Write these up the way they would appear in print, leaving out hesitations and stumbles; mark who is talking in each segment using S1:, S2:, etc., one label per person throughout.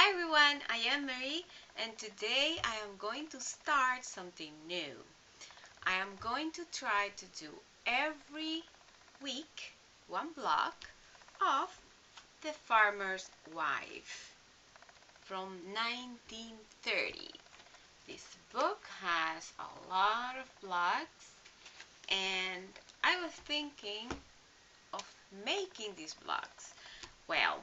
S1: Hi everyone, I am Marie and today I am going to start something new. I am going to try to do every week one block of The Farmer's Wife from 1930. This book has a lot of blocks and I was thinking of making these blocks. Well,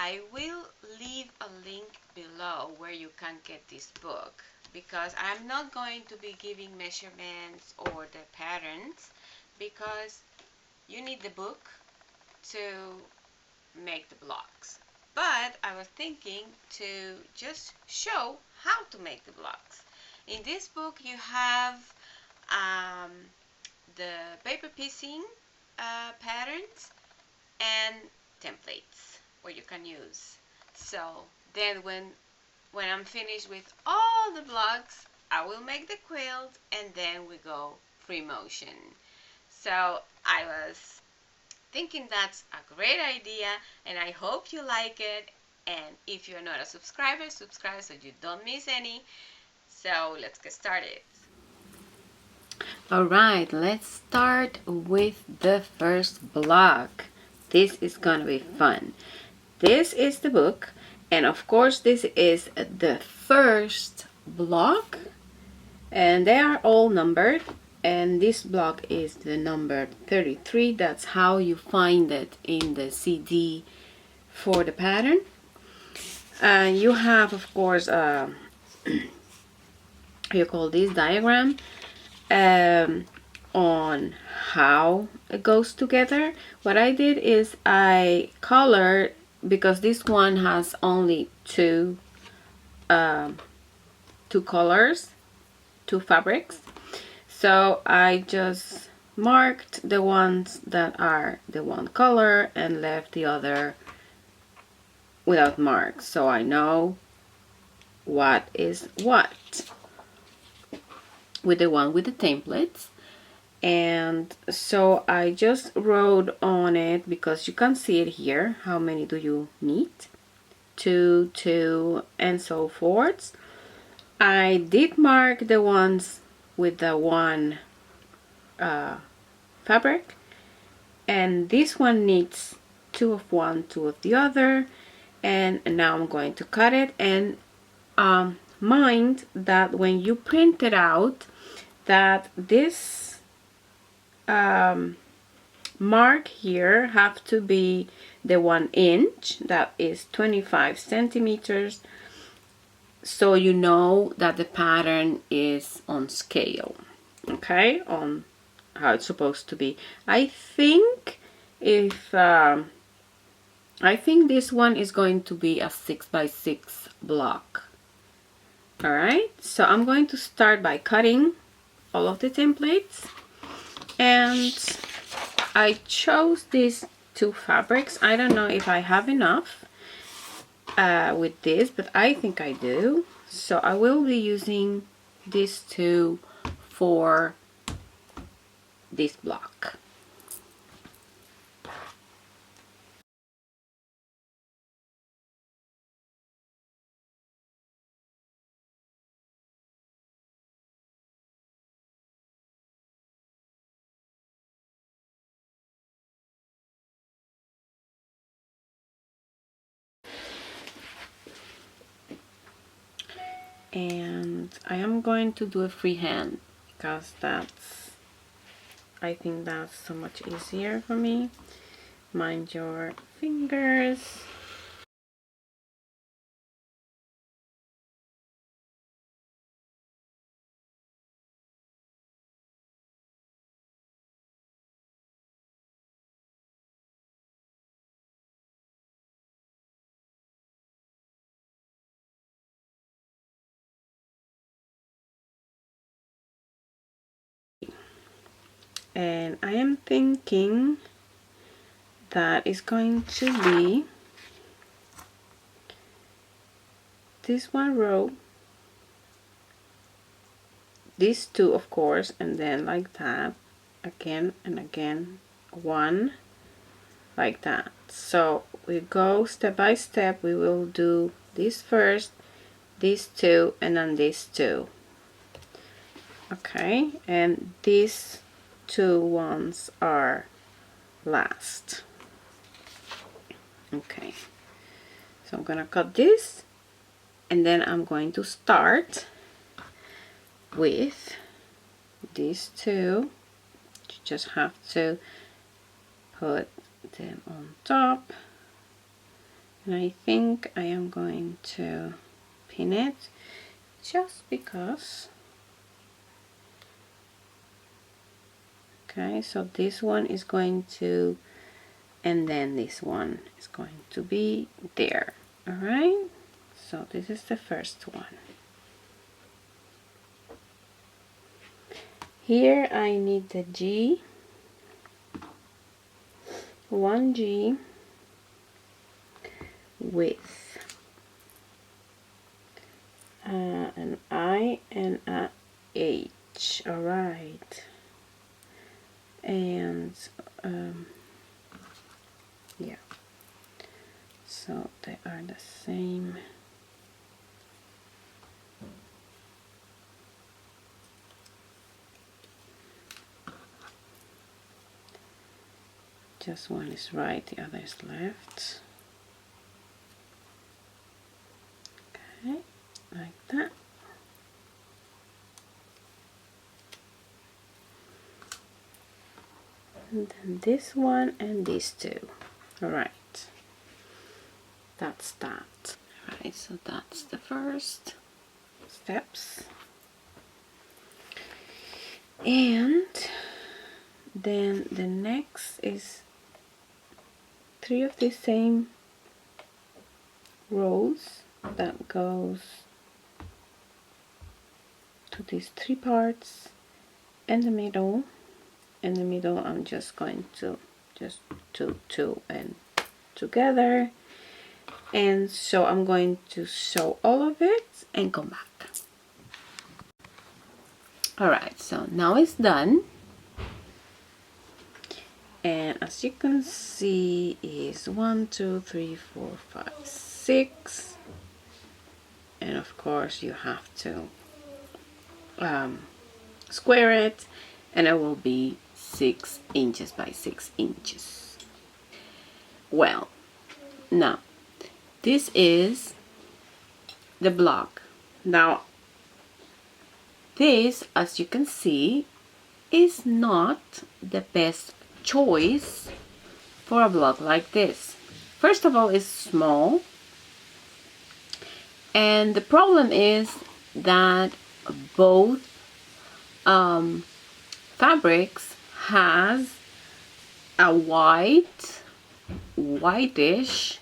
S1: I will leave a link below where you can get this book because I'm not going to be giving measurements or the patterns because you need the book to make the blocks. But I was thinking to just show how to make the blocks. In this book you have um, the paper piecing patterns and templates where you can use. So then when I'm finished with all the blocks, I will make the quilt and then we go free motion. So I was thinking that's a great idea and I hope you like it. And if you're not a subscriber, subscribe so you don't miss any. So let's get started.
S2: Alright, let's start with the first block. This is gonna be fun. This is the book, and of course this is the first block, and they are all numbered, and this block is the number 33. That's how you find it in the CD for the pattern. You have, of course, you call this diagram on how it goes together. What I did is I colored, because this one has only two colors, two fabrics, so I just marked the ones that are the one color and left the other without marks, so I know what is what with the one with the templates. And so I just wrote on it, because you can see it here, how many do you need, two, and so forth. I did mark the ones with the one fabric, and this one needs two of one, two of the other. And now I'm going to cut it. And mind that when you print it out, that this mark here have to be the 1 inch, that is 25 centimeters, so you know that the pattern is on scale, okay, on how it's supposed to be. I think if I think this one is going to be a 6x6 block. All right, so I'm going to start by cutting all of the templates, and I chose these two fabrics. I don't know if I have enough with this, but I think I do. So I will be using these two for this block. And I am going to do a freehand because I think that's so much easier for me. Mind your fingers. And I am thinking that is going to be this one row, these two of course, and then like that again and again, one like that. So we go step by step. We will do this first, these two, and then these two. Okay, and these two ones are last. Okay, so I'm gonna cut this, and then I'm going to start with these two. You just have to put them on top, and I think I am going to pin it just because. Okay, so this one is going to, and then this one is going to be there. All right, so this is the first one. Here I need the G, 1G with an I and a H. All right, and yeah, so they are the same. Just one is right, the other is left. Okay, like that. And then this one and these two. All right, that's that. All right, so that's the first steps. And then the next is 3 of the same rows that goes to these 3 parts and the middle. In the middle I'm just going to just two and together, and so I'm going to sew all of it and come back. Alright, so now it's done, and as you can see is 1 2 3 4 5 6, and of course you have to square it, and it will be 6 inches by 6 inches. Well, now this is the block. Now this, as you can see, is not the best choice for a block like this. First of all, it's small, and the problem is that both fabrics has a whitish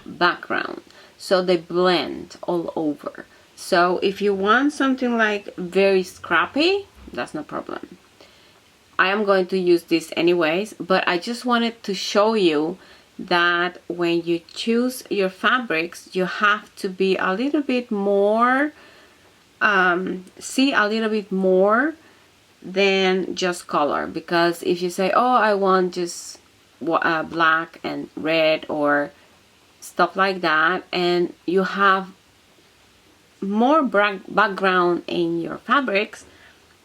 S2: background, so they blend all over. So if you want something like very scrappy, that's no problem. I am going to use this anyways, but I just wanted to show you that when you choose your fabrics, you have to be a little bit more see a little bit more than just color, because if you say, oh, I want just black and red or stuff like that, and you have more background in your fabrics,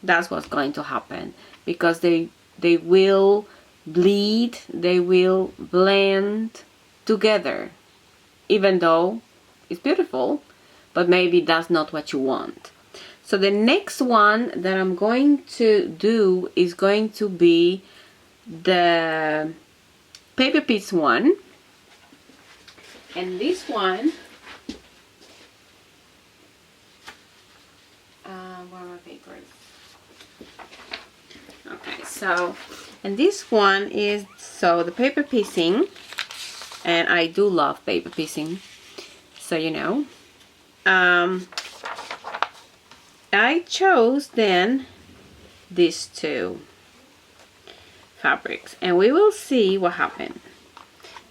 S2: that's what's going to happen, because they will bleed, they will blend together, even though it's beautiful, but maybe that's not what you want. So the next one that I'm going to do is going to be the paper piece one, and this one where are my papers? Okay, so, and this one is, so the paper piecing, and I do love paper piecing, so you know. I chose then these two fabrics, and we will see what happened,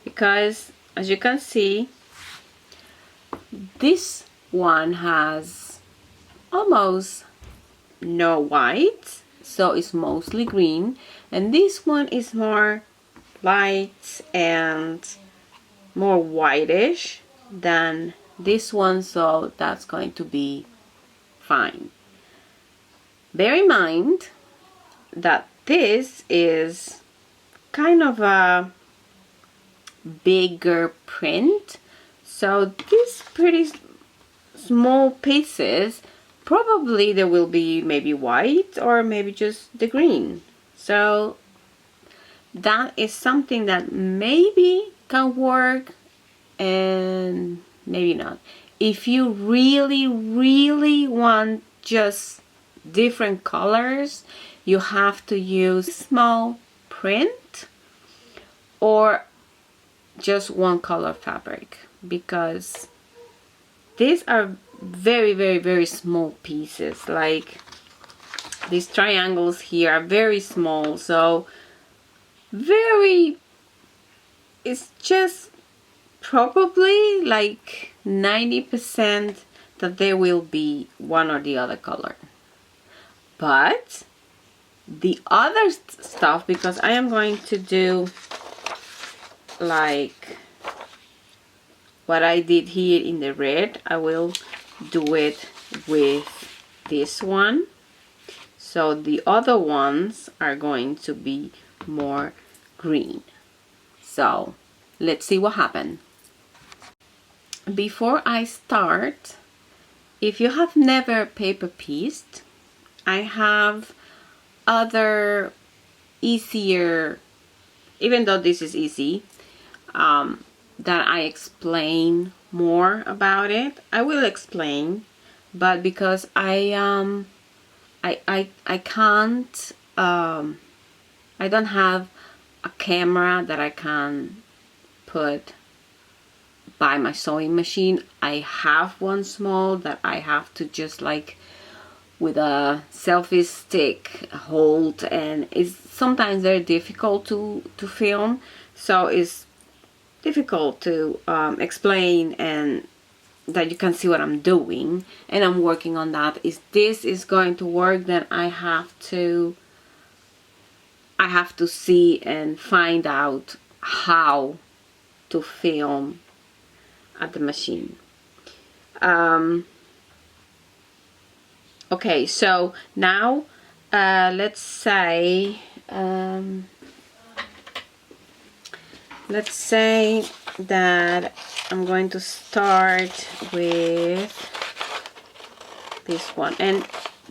S2: because as you can see, this one has almost no white, so it's mostly green, and this one is more light and more whitish than this one, so that's going to be fine. Bear in mind that this is kind of a bigger print, so these pretty small pieces, probably there will be maybe white or maybe just the green. So that is something that maybe can work and maybe not. If you really want just different colors, you have to use small print or just one color fabric, because these are very small pieces. Like these triangles here are very small, so it's just probably like 90% that there will be one or the other color. But the other stuff, because I am going to do like what I did here in the red, I will do it with this one. So the other ones are going to be more green. So let's see what happens. Before I start, if you have never paper pieced, I have other easier, even though this is easy, that I explain more about it. I will explain, but because I can't, I don't have a camera that I can put by my sewing machine. I have one small that I have to just like with a selfie stick hold, and it's sometimes very difficult to film, so it's difficult to explain and that you can see what I'm doing, and I'm working on that. If this is going to work, then I have to see and find out how to film at the machine. Okay, so now let's say that I'm going to start with this one. And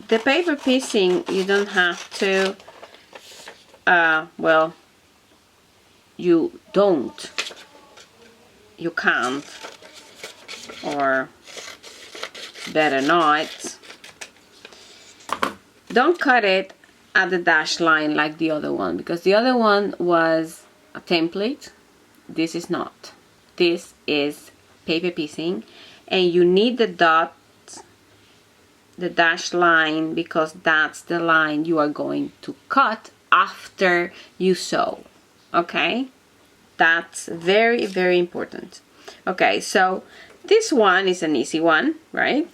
S2: the paper piecing, you don't have to, well, you can't, or better not. Don't cut it at the dash line like the other one, because the other one was a template. This is not. This is paper piecing, and you need the dot, the dash line, because that's the line you are going to cut after you sew. Okay, that's very important. Okay, so this one is an easy one, right?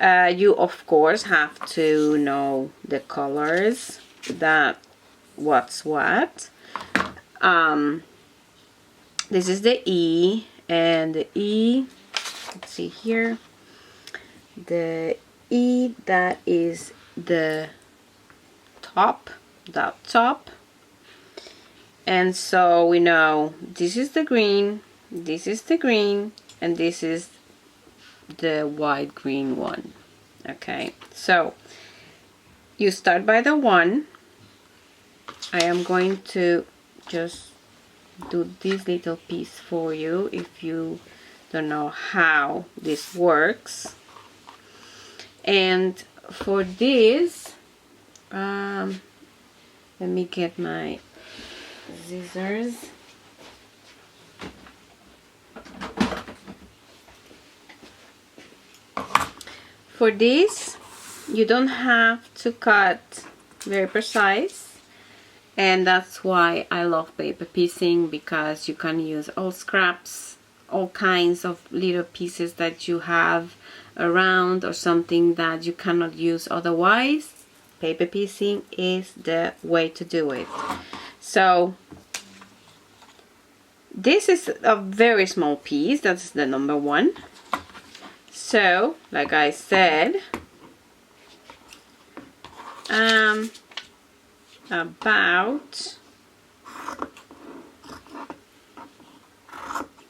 S2: You of course have to know the colors, that what's what. This is the E, and the E, let's see here, the E, that is the top, that top. And so we know this is the green, this is the green, and this is the white green one. Okay, so you start by the 1. I am going to just do this little piece for you if you don't know how this works. And for this, let me get my scissors. For this, you don't have to cut very precise, and that's why I love paper piecing, because you can use all scraps, all kinds of little pieces that you have around, or something that you cannot use otherwise. Paper piecing is the way to do it. So this is a very small piece, that's the number 1. So, like I said, about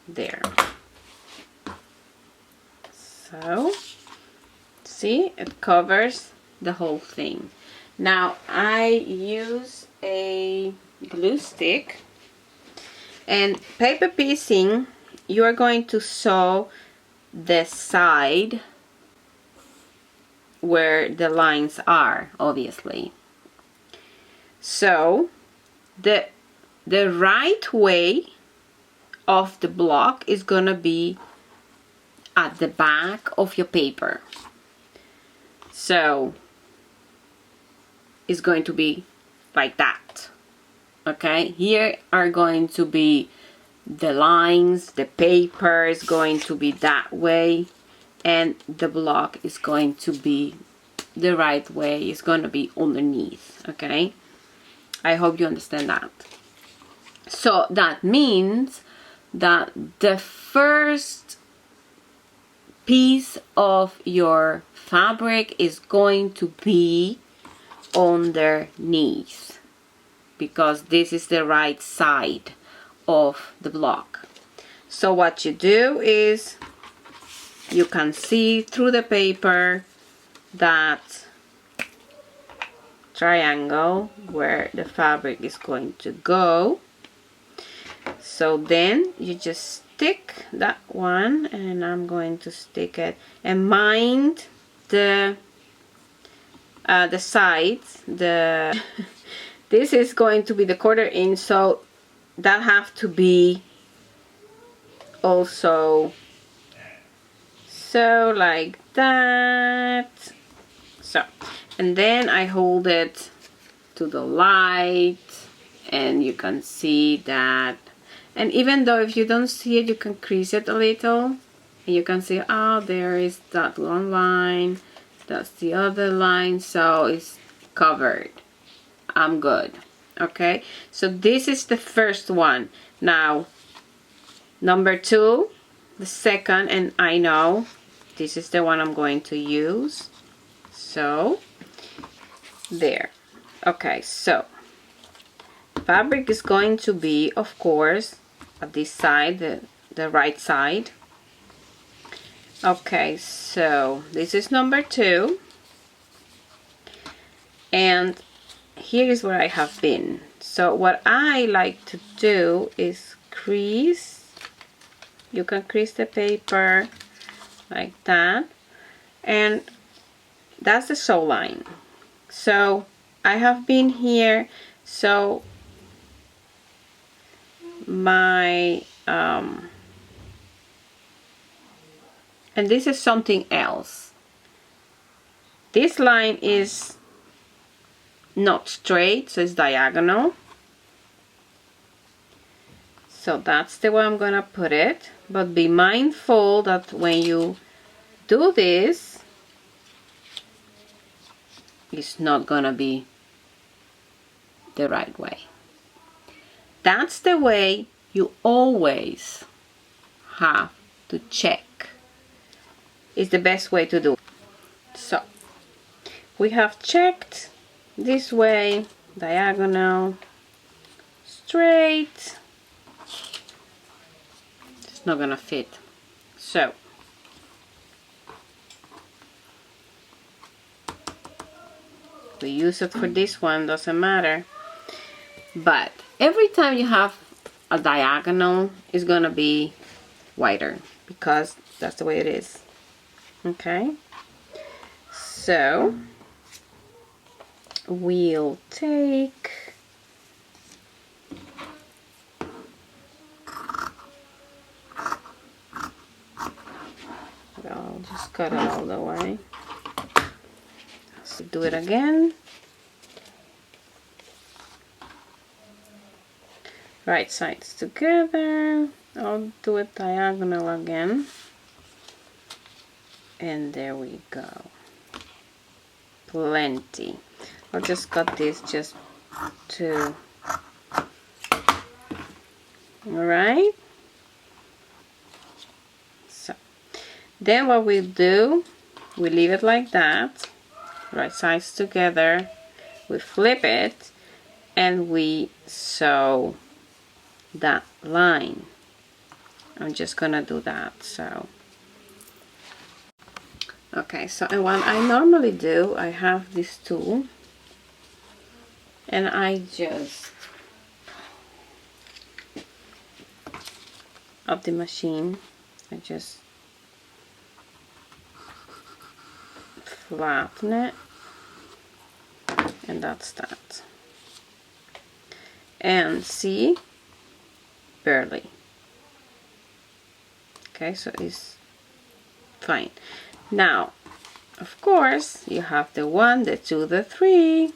S2: there. So, see, it covers the whole thing. Now, I use a glue stick, and paper piecing, you are going to sew the side where the lines are, obviously. So the right way of the block is gonna be at the back of your paper. So it's going to be like that. Okay, here are going to be the lines, the paper is going to be that way, and the block is going to be the right way, it's going to be underneath. Okay, I hope you understand that. So that means that the first piece of your fabric is going to be underneath, because this is the right side of the block. So what you do is you can see through the paper that triangle where the fabric is going to go. So then you just stick that one, and I'm going to stick it, and mind the sides. This is going to be the 1/4 inch, so that have to be also so like that. So, and then I hold it to the light, and you can see that. And even though if you don't see it, you can crease it a little, and you can see, oh, there is that one line, that's the other line, so it's covered. I'm good. Okay, so this is the first one. Now number 2, the second, and I know this is the one I'm going to use. So there. Okay, so fabric is going to be, of course, at this side, the right side. Okay, so this is number 2, and here is where I have been. So what I like to do is crease. You can crease the paper like that, and that's the sew line. So I have been here, so my and this is something else. This line is not straight, so it's diagonal. So that's the way I'm gonna put it, but be mindful that when you do this, it's not gonna be the right way. That's the way you always have to check. It's the best way to do it. So we have checked this way, diagonal, straight. It's not gonna fit. So we use it for this one, doesn't matter. But every time you have a diagonal, it's gonna be wider, because that's the way it is. Okay, so we'll take I'll just cut it all the way. So do it again. Right sides together. I'll do it diagonal again. And there we go. Plenty. I'll just cut this just to... Alright. So, Then what we do, we leave it like that, right sides together, we flip it, and we sew that line. I'm just gonna do that. So okay, so and what I normally do, I have this tool and I just of the machine, I just flatten it, and that's that. And see, barely. Okay, so it's fine. Now, of course, you have the 1, the 2, the 3.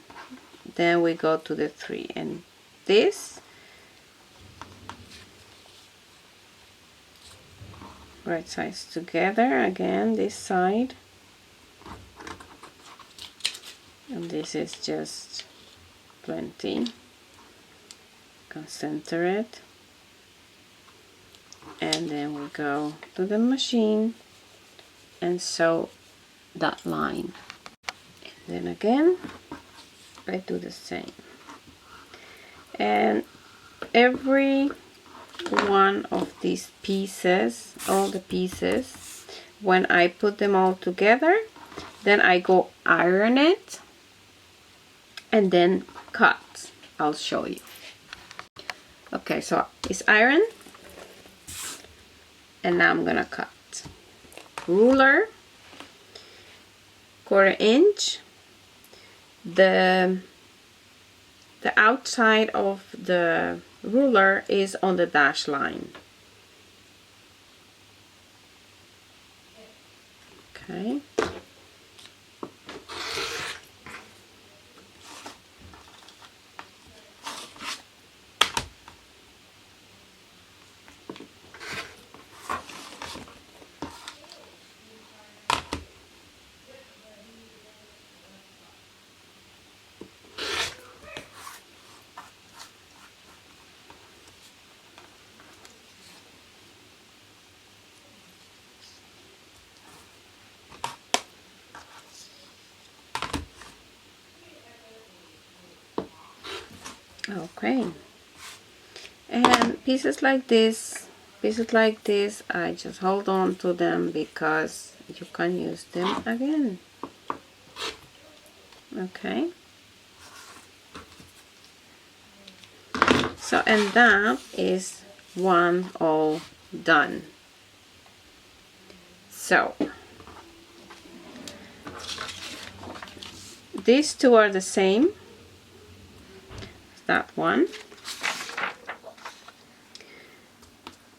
S2: Then we go to the 3, and this right sides together again, this side, and this is just plenty. Center it, and then we go to the machine and sew that line. Then again I do the same, and every one of these pieces, all the pieces, when I put them all together, then I go iron it and then cut. I'll show you. Okay, so it's iron, and now I'm gonna cut. Ruler, 1/4 inch. The outside of the ruler is on the dash line. Okay. Okay, and pieces like this, I just hold on to them because you can use them again. Okay, so and that is one all done. So these two are the same. That one.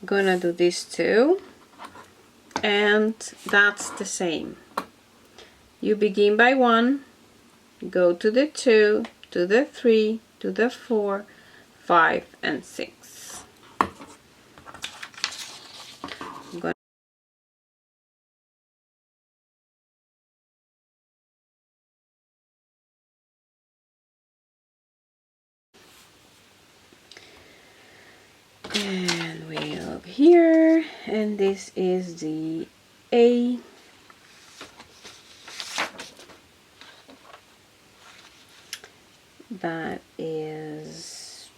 S2: Gonna do this too, and that's the same. You begin by 1, go to the 2, to the 3, to the 4, 5, and 6. And we look here, and this is the A. That is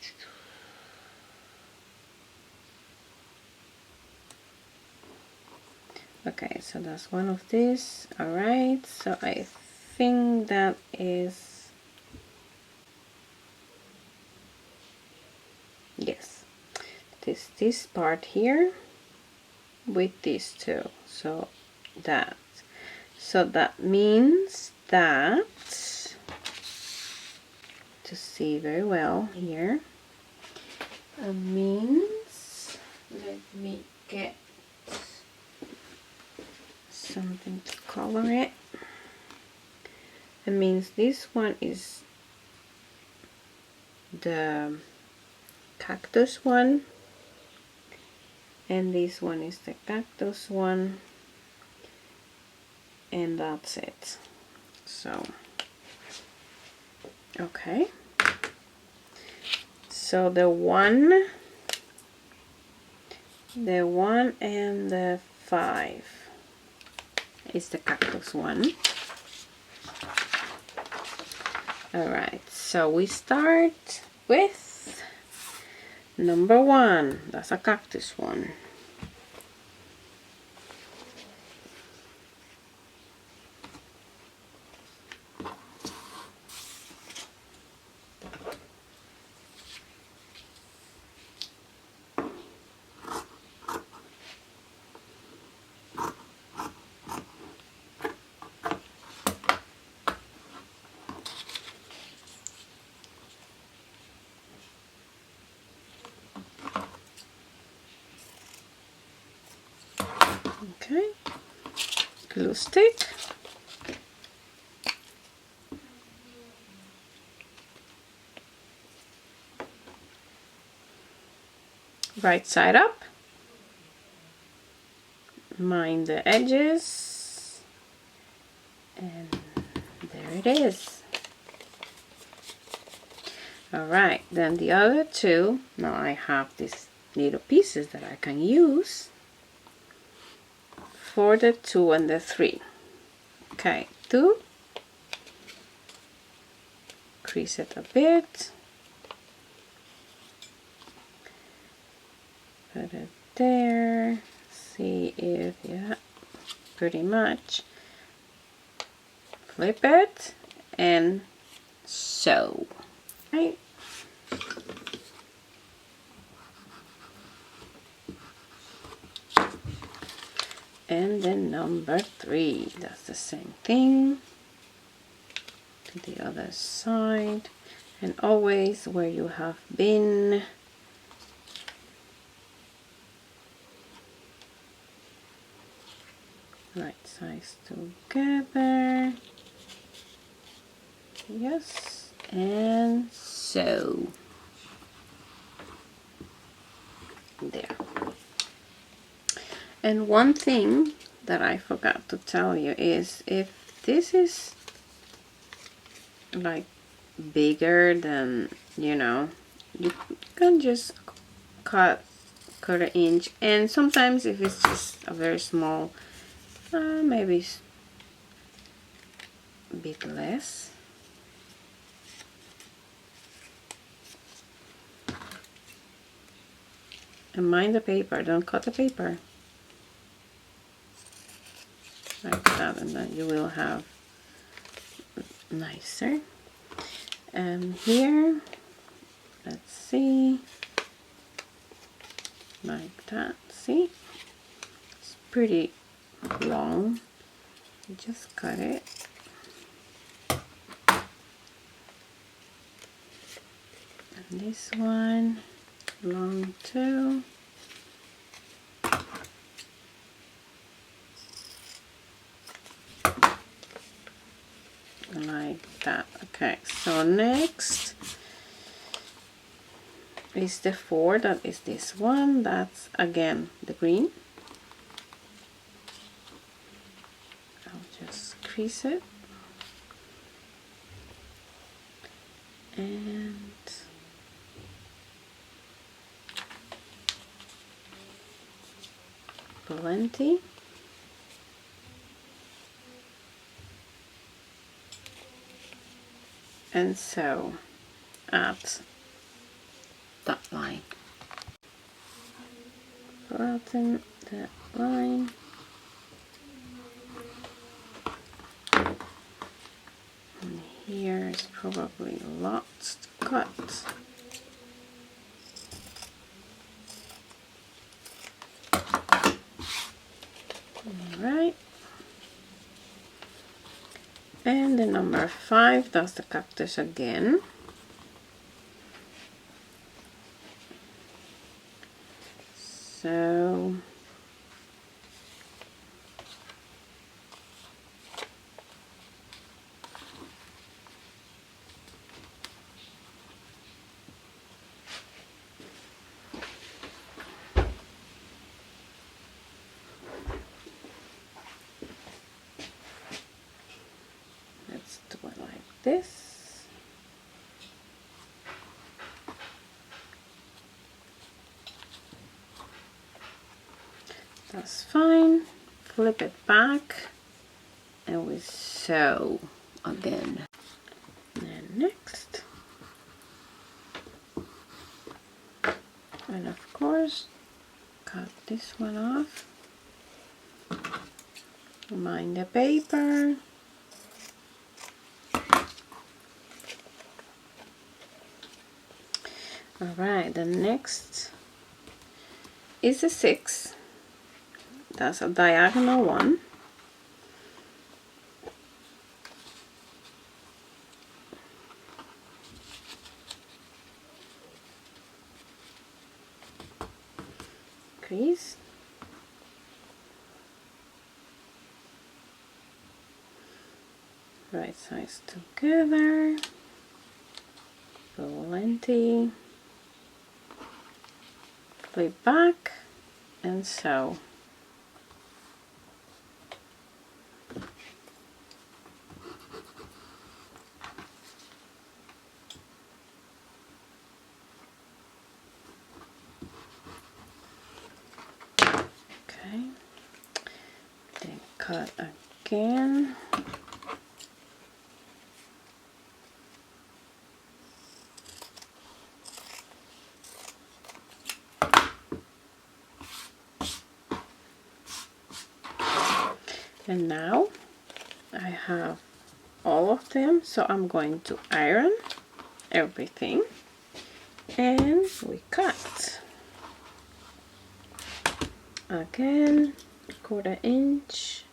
S2: okay, so that's one of these. All right, so I think that is, yes, this part here with these two, so that means that, to see very well here, it means, let me get something to color it. It means this one is the cactus one, and this one is the cactus one, and that's it. So okay, so the 1 and the 5, is the cactus one. Alright, so we start with number 1. That's a cactus one. Okay, glue stick. Right side up. Mind the edges. And there it is. Alright, then the other two, now I have these little pieces that I can use for the 2 and the 3. Okay, 2, crease it a bit, put it there, see if, yeah, pretty much, flip it, and sew. Right. And then number 3, that's the same thing to the other side, and always where you have been right sides together, yes, and sew there. And one thing that I forgot to tell you is, if this is like bigger than, you know, you can just cut an inch, and sometimes if it's just a very small, maybe a bit less. And mind the paper, don't cut the paper like that, and then you will have nicer. And here, let's see, like that, see, it's pretty long, you just cut it. And this one, long too. Like that. Okay, so next is the 4, that is this one, that's again the green. I'll just crease it and plenty. And sew at that line. Flatten that line. And here is probably lots to cut. Alright. And the number 5, that's the cactus again. So let's do it like this. That's fine. Flip it back and we sew again. And next, and of course cut this one off, mind the paper, alright. The next is a 6, that's a diagonal one. Crease, right sides together, pull lengthy, flip back and sew. Okay, then cut again. And now I have all of them, so I'm going to iron everything and we cut. Again, 1/4 inch.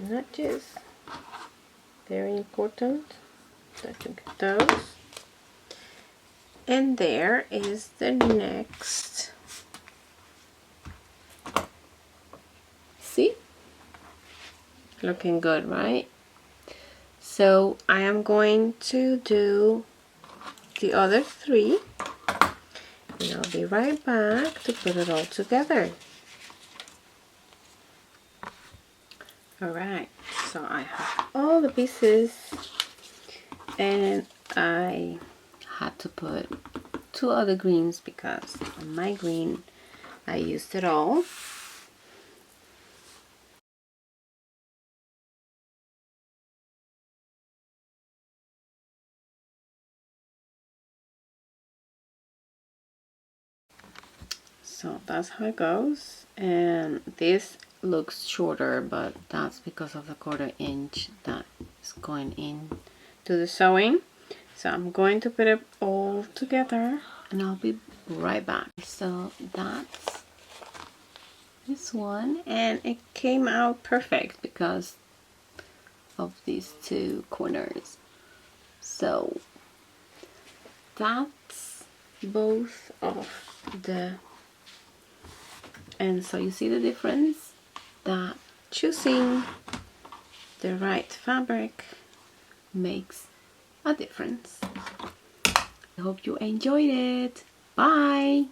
S2: Notches, very important that you get those. And there is the next. See? Looking good, right? So I am going to do the other 3 and I'll be right back to put it all together. Alright, so I have all the pieces and I had to put 2 other greens because on my green I used it all. So that's how it goes, and this looks shorter, but that's because of the 1/4 inch that is going in to the sewing. So I'm going to put it all together and I'll be right back. So that's this one, and it came out perfect because of these 2 corners. So that's both of the, and so you see the difference, that choosing the right fabric makes a difference. I hope you enjoyed it. Bye!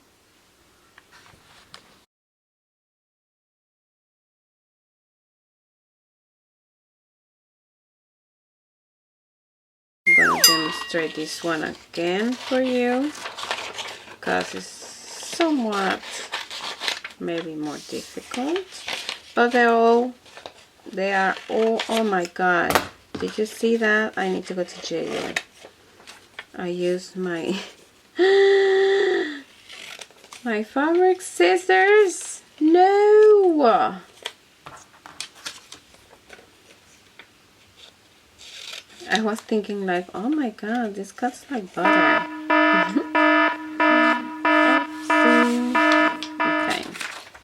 S2: I'm going to demonstrate this one again for you because it's somewhat maybe more difficult, but they are all, oh my god, did you see that? I need to go to jail. I used my my fabric scissors. No, I was thinking like, oh my god, this cuts like butter.